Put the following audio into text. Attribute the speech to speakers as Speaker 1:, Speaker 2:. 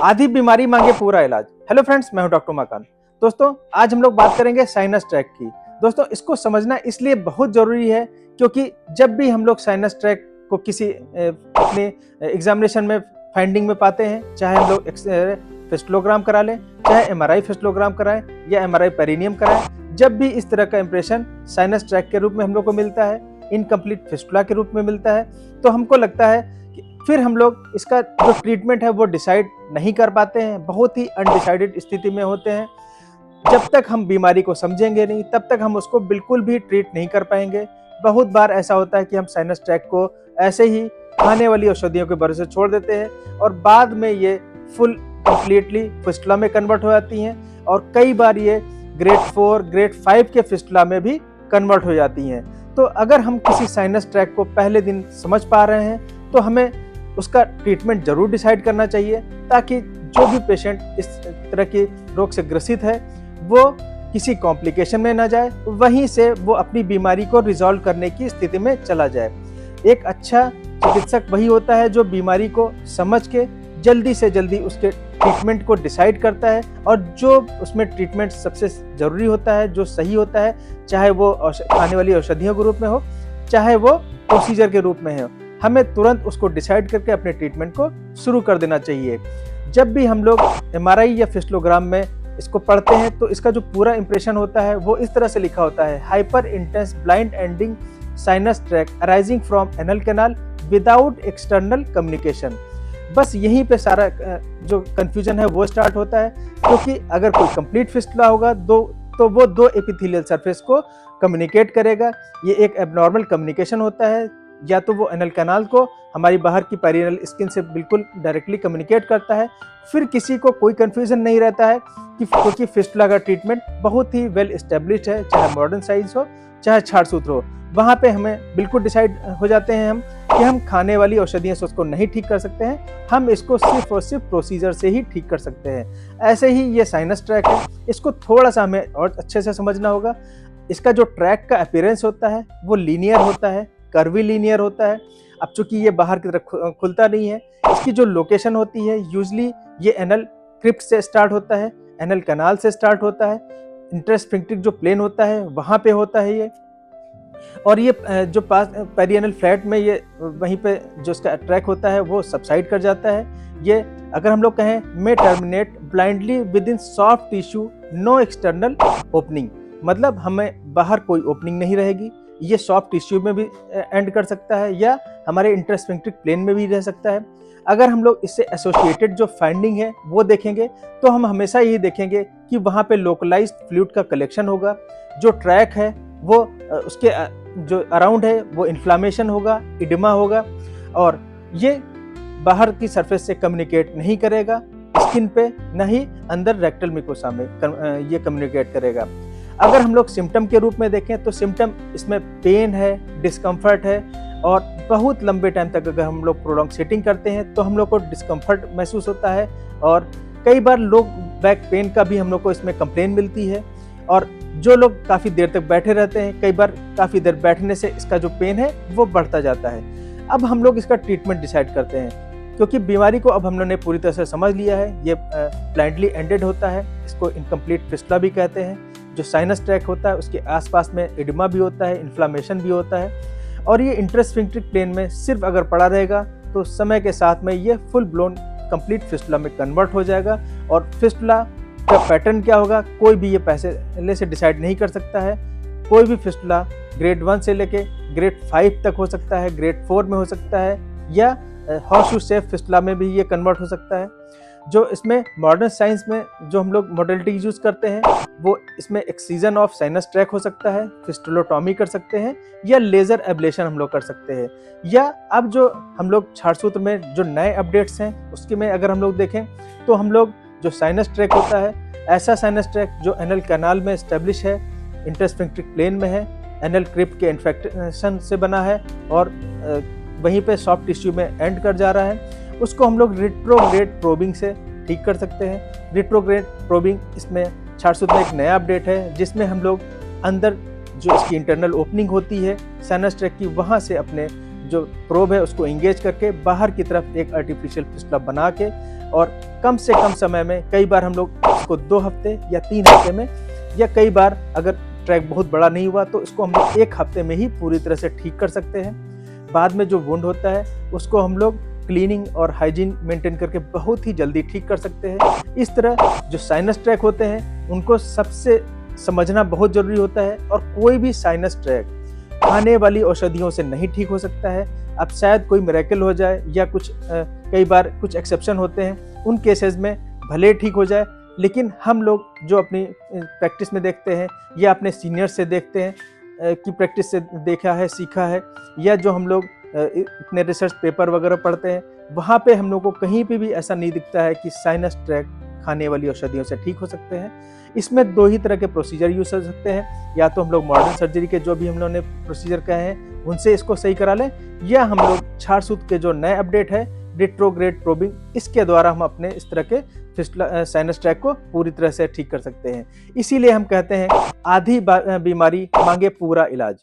Speaker 1: आधी बीमारी मांगे पूरा इलाज। हेलो फ्रेंड्स, मैं हूं डॉक्टर उमाकांत। दोस्तों, आज हम लोग बात करेंगे साइनस ट्रैक की। दोस्तों, इसको समझना इसलिए बहुत जरूरी है क्योंकि जब भी हम लोग साइनस ट्रैक को किसी अपने एग्जामिनेशन में फाइंडिंग में पाते हैं, चाहे हम लोग फिस्टुलोग्राम करा लें, चाहे एमआरआई फिस्टुलोग्राम कराएं या एमआरआई पेरिनियम कराएं, जब भी इस तरह का इंप्रेशन साइनस ट्रैक के रूप में हम लोग को मिलता है, इनकम्प्लीट फिस्टुला के रूप में मिलता है, तो हमको लगता है कि फिर हम लोग इसका जो ट्रीटमेंट है वो डिसाइड नहीं कर पाते हैं, बहुत ही अनडिसाइडेड स्थिति में होते हैं। जब तक हम बीमारी को समझेंगे नहीं, तब तक हम उसको बिल्कुल भी ट्रीट नहीं कर पाएंगे। बहुत बार ऐसा होता है कि हम साइनस ट्रैक को ऐसे ही खाने वाली औषधियों के भरोसे छोड़ देते हैं और बाद में ये फुल कंप्लीटली फिस्टुला में कन्वर्ट हो जाती हैं और कई बार ये ग्रेड 4, ग्रेड 5 के फिस्टुला में भी कन्वर्ट हो जाती हैं। तो अगर हम किसी साइनस ट्रैक को पहले दिन समझ पा रहे हैं तो हमें उसका ट्रीटमेंट जरूर डिसाइड करना चाहिए, ताकि जो भी पेशेंट इस तरह के रोग से ग्रसित है वो किसी कॉम्प्लिकेशन में ना जाए, वहीं से वो अपनी बीमारी को रिजॉल्व करने की स्थिति में चला जाए। एक अच्छा चिकित्सक वही होता है जो बीमारी को समझ के जल्दी से जल्दी उसके ट्रीटमेंट को डिसाइड करता है और जो उसमें ट्रीटमेंट सबसे ज़रूरी होता है, जो सही होता है, चाहे वो खाने वाली औषधियों के रूप में हो, चाहे वो प्रोसीजर के रूप में हो, हमें तुरंत उसको डिसाइड करके अपने ट्रीटमेंट को शुरू कर देना चाहिए। जब भी हम लोग एमआरआई या फिस्टुलोग्राम में इसको पढ़ते हैं तो इसका जो पूरा इंप्रेशन होता है वो इस तरह से लिखा होता है: hyper intense blind ending sinus track arising from anal canal without external communication. बस यहीं पे सारा जो कंफ्यूजन है वो स्टार्ट होता है, क्योंकि अगर कोई कंप्लीट फिस्टुला होगा तो वो दो एपिथेलियल सरफेस को कम्युनिकेट करेगा। ये एक एबनॉर्मल कम्युनिकेशन होता है, या तो वो एनल कैनाल को हमारी बाहर की पेरिनियल स्किन से बिल्कुल डायरेक्टली कम्युनिकेट करता है। फिर किसी को कोई कंफ्यूजन नहीं रहता है क्योंकि फिस्टुला का ट्रीटमेंट बहुत ही वेल एस्टेब्लिश्ड है, चाहे मॉडर्न साइंस हो चाहे छाड़ सूत्र हो। वहाँ पे हमें बिल्कुल डिसाइड हो जाते हैं हम कि हम खाने वाली औषधियों से उसको नहीं ठीक कर सकते हैं, हम इसको सिर्फ और सिर्फ प्रोसीजर से ही ठीक कर सकते हैं। ऐसे ही ये साइनस ट्रैक है, इसको थोड़ा सा हमें और अच्छे से समझना होगा। इसका जो ट्रैक का अपीयरेंस होता है वो लीनियर होता है, कर्वी लीनियर होता है। अब चूंकि ये बाहर की तरफ खुलता नहीं है, इसकी जो लोकेशन होती है यूजली ये एनल क्रिप्ट से स्टार्ट होता है, एनल कैनाल से स्टार्ट होता है, इंटरस्फिंक्टिक जो प्लेन होता है वहाँ पे होता है ये। और ये जो पास पेरिएनल फ्लैट में ये वहीं पे जो इसका ट्रैक होता है वो सबसाइड कर जाता है। ये अगर हम लोग कहें may terminate blindly within soft tissue, no external opening, मतलब हमें बाहर कोई ओपनिंग नहीं रहेगी। ये सॉफ्ट टिश्यू में भी एंड कर सकता है या हमारे इंटरस्फिंक्टिक प्लेन में भी रह सकता है। अगर हम लोग इससे एसोसिएटेड जो फाइंडिंग है वो देखेंगे तो हम हमेशा यही देखेंगे कि वहाँ पे लोकलाइज्ड फ्लूइड का कलेक्शन होगा, जो ट्रैक है वो उसके जो अराउंड है वो इन्फ्लामेशन होगा, इडिमा होगा, और ये बाहर की सरफेस से कम्युनिकेट नहीं करेगा स्किन पे, न ही अंदर रेक्टल म्यूकोसा में ये कम्युनिकेट करेगा। अगर हम लोग सिम्टम के रूप में देखें तो सिम्टम इसमें पेन है, डिस्कम्फर्ट है, और बहुत लंबे टाइम तक अगर हम लोग प्रोलॉन्ग सिटिंग करते हैं तो हम लोग को डिस्कम्फर्ट महसूस होता है, और कई बार लोग बैक पेन का भी हम लोग को इसमें कंप्लेन मिलती है। और जो लोग काफ़ी देर तक बैठे रहते हैं, कई बार काफ़ी देर बैठने से इसका जो पेन है वो बढ़ता जाता है। अब हम लोग इसका ट्रीटमेंट डिसाइड करते हैं, क्योंकि बीमारी को अब हमने पूरी तरह से समझ लिया है। ये ब्लाइंडली एंडेड होता है, इसको इनकम्प्लीट फिस्टुला भी कहते हैं। जो साइनस ट्रैक होता है उसके आसपास में एडिमा भी होता है, इन्फ्लामेशन भी होता है, और ये इंटरस्फिंक्टिक प्लेन में सिर्फ अगर पड़ा रहेगा तो समय के साथ में ये फुल ब्लोन कंप्लीट फिस्टुला में कन्वर्ट हो जाएगा। और फिस्टुला का पैटर्न क्या होगा कोई भी ये पहले से डिसाइड नहीं कर सकता है। कोई भी फिस्टुला ग्रेड 1 से लेके ग्रेड 5 तक हो सकता है, ग्रेड 4 में हो सकता है, या हॉर्सशू शेप फिस्टुला में भी ये कन्वर्ट हो सकता है। जो इसमें मॉडर्न साइंस में जो हम लोग मॉडलिटी यूज करते हैं वो इसमें एक्सीजन ऑफ साइनस ट्रैक हो सकता है, फिस्टुलोटॉमी कर सकते हैं, या लेजर एब्लेशन हम लोग कर सकते हैं। या अब जो हम लोग छाड़ सूत्र में जो नए अपडेट्स हैं उसके में अगर हम लोग देखें तो हम लोग जो साइनस ट्रैक होता है, ऐसा साइनस ट्रैक जो एनल कैनाल में एस्टेब्लिश है, इंटरस्फिंक्टिक प्लेन में है, एनल क्रिप्ट के इन्फेक्शन से बना है और वहीं पे सॉफ्ट टिश्यू में एंड कर जा रहा है, उसको हम लोग रिट्रोग्रेड प्रोबिंग से ठीक कर सकते हैं। रिट्रोग्रेड प्रोबिंग इसमें छाड़ सूत्र में एक नया अपडेट है, जिसमें हम लोग अंदर जो इसकी इंटरनल ओपनिंग होती है साइनस ट्रैक की, वहाँ से अपने जो प्रोब है उसको इंगेज करके बाहर की तरफ एक आर्टिफिशियल फिस्टुला बना के और कम से कम समय में, कई बार हम लोग इसको 2 हफ्ते या 3 हफ्ते में, या कई बार अगर ट्रैक बहुत बड़ा नहीं हुआ तो इसको हम लोग 1 हफ्ते में ही पूरी तरह से ठीक कर सकते हैं। बाद में जो वुंड होता है उसको हम लोग क्लीनिंग और हाइजीन मेंटेन करके बहुत ही जल्दी ठीक कर सकते हैं। इस तरह जो साइनस ट्रैक होते हैं उनको सबसे समझना बहुत जरूरी होता है, और कोई भी साइनस ट्रैक खाने वाली औषधियों से नहीं ठीक हो सकता है। अब शायद कोई मिरेकल हो जाए या कुछ कई बार कुछ एक्सेप्शन होते हैं, उन केसेस में भले ठीक हो जाए, लेकिन हम लोग जो अपनी प्रैक्टिस में देखते हैं या अपने सीनियर से देखते हैं कि प्रैक्टिस से देखा है, सीखा है, या जो हम लोग इतने रिसर्च पेपर वगैरह पढ़ते हैं, वहाँ पे हम लोग को कहीं पे भी ऐसा नहीं दिखता है कि साइनस ट्रैक खाने वाली औषधियों से ठीक हो सकते हैं। इसमें 2 ही तरह के प्रोसीजर यूज कर सकते हैं, या तो हम लोग मॉडर्न सर्जरी के जो भी हम लोगों ने प्रोसीजर कहे हैं उनसे इसको सही करा लें, या हम लोग छारसूत के जो नए अपडेट है रिट्रोग्रेड प्रोबिंग, इसके द्वारा हम अपने इस तरह के साइनस ट्रैक को पूरी तरह से ठीक कर सकते हैं। इसीलिए हम कहते हैं आधी बीमारी मांगे पूरा इलाज।